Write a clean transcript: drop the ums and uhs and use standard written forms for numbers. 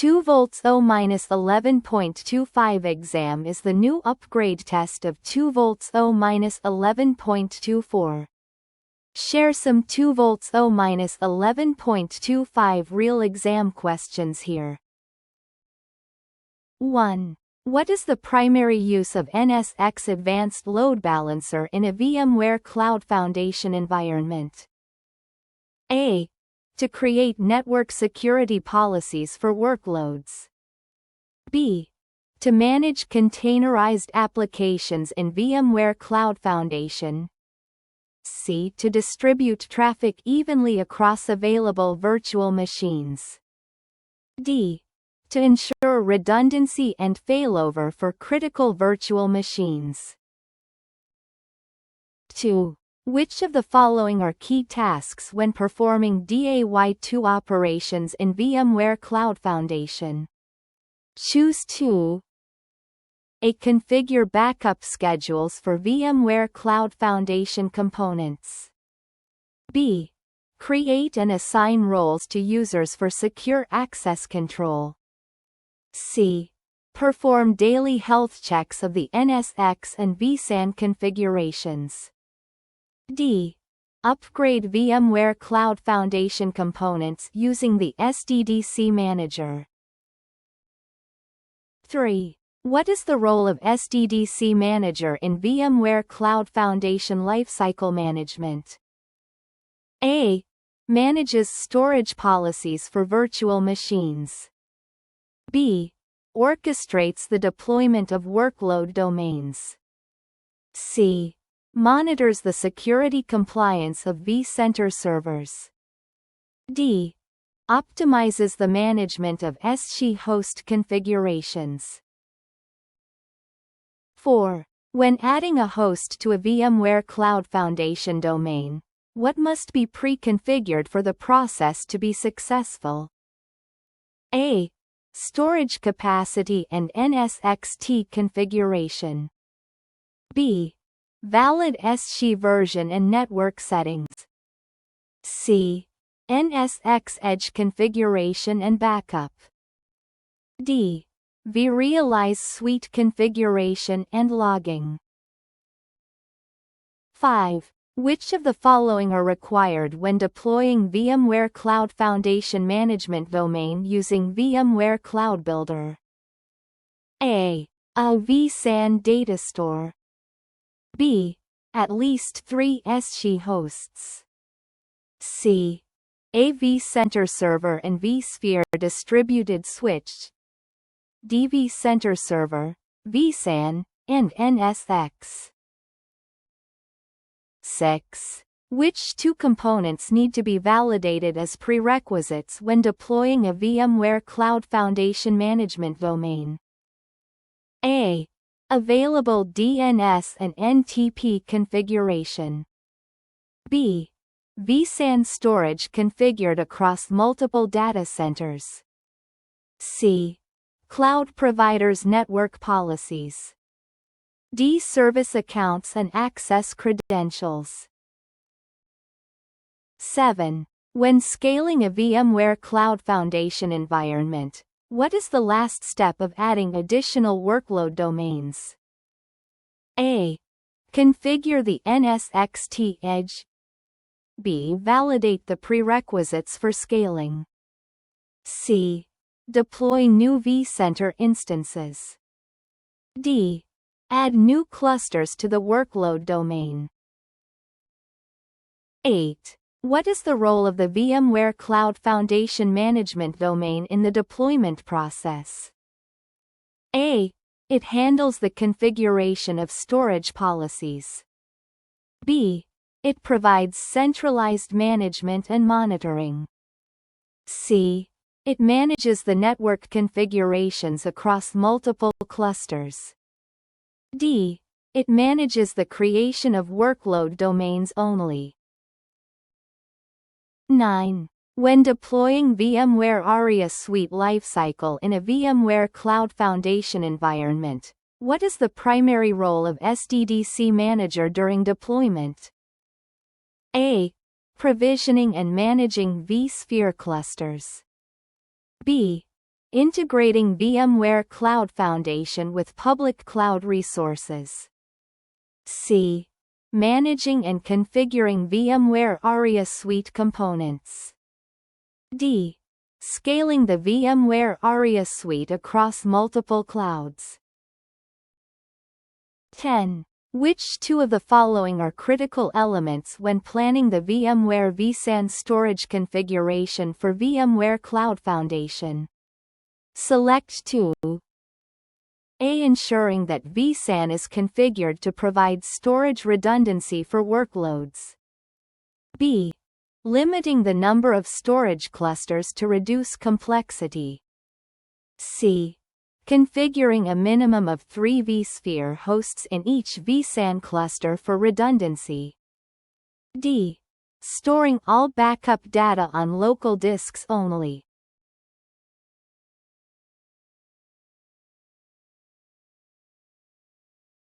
2V0-11.25 exam is the new upgrade test of 2V0-11.24. Share some 2V0-11.25 real exam questions here. 1. What is the primary use of NSX Advanced Load Balancer in a VMware Cloud Foundation environment? A. To create network security policies for workloads. B. To manage containerized applications in VMware Cloud Foundation. C. To distribute traffic evenly across available virtual machines. D. To ensure redundancy and failover for critical virtual machines. 2. Which of the following are key tasks when performing DAY2 operations in VMware Cloud Foundation? Choose 2. A. Configure backup schedules for VMware Cloud Foundation components. B. Create and assign roles to users for secure access control. C. Perform daily health checks of the NSX and vSAN configurations. D. Upgrade VMware Cloud Foundation components using the SDDC Manager. 3. What is the role of SDDC Manager in VMware Cloud Foundation Lifecycle Management? A. Manages storage policies for virtual machines. B. Orchestrates the deployment of workload domains. C. Monitors the security compliance of vCenter servers. D. Optimizes the management of SC host configurations. 4. When adding a host to a VMware Cloud Foundation domain, what must be pre-configured for the process to be successful? A. Storage capacity and NSXT configuration. B. Valid SC version and network settings. C. NSX edge configuration and backup. D. vRealize suite configuration and logging. 5. Which of the following are required when deploying VMware Cloud Foundation Management Domain using VMware Cloud Builder? A. A vSAN data store. B. At least 3 SC hosts. C. A vCenter server and vSphere distributed switch. D. vCenter server, vSAN, and NSX. 6. Which two components need to be validated as prerequisites when deploying a VMware Cloud Foundation Management Domain? A. Available DNS and NTP configuration. B. vSAN storage configured across multiple data centers. C. Cloud providers' network policies. D. Service accounts and access credentials. 7. When scaling a VMware Cloud Foundation environment, what is the last step of adding additional workload domains? A. Configure the NSXT edge. B. Validate the prerequisites for scaling. C. Deploy new vCenter instances. D. Add new clusters to the workload domain. 8. What is the role of the VMware Cloud Foundation Management Domain in the deployment process? A. It handles the configuration of storage policies. B. It provides centralized management and monitoring. C. It manages the network configurations across multiple clusters. D. It manages the creation of workload domains only. 9. When deploying VMware ARIA Suite Lifecycle in a VMware Cloud Foundation environment, what is the primary role of SDDC Manager during deployment? A. Provisioning and managing vSphere clusters. B. Integrating VMware Cloud Foundation with public cloud resources. C. Managing and configuring VMware ARIA Suite components. D. Scaling the VMware ARIA Suite across multiple clouds. 10. Which two of the following are critical elements when planning the VMware vSAN storage configuration for VMware Cloud Foundation? Select 2. A. Ensuring that vSAN is configured to provide storage redundancy for workloads. B. Limiting the number of storage clusters to reduce complexity. C. Configuring a minimum of 3 vSphere hosts in each vSAN cluster for redundancy. D. Storing all backup data on local disks only.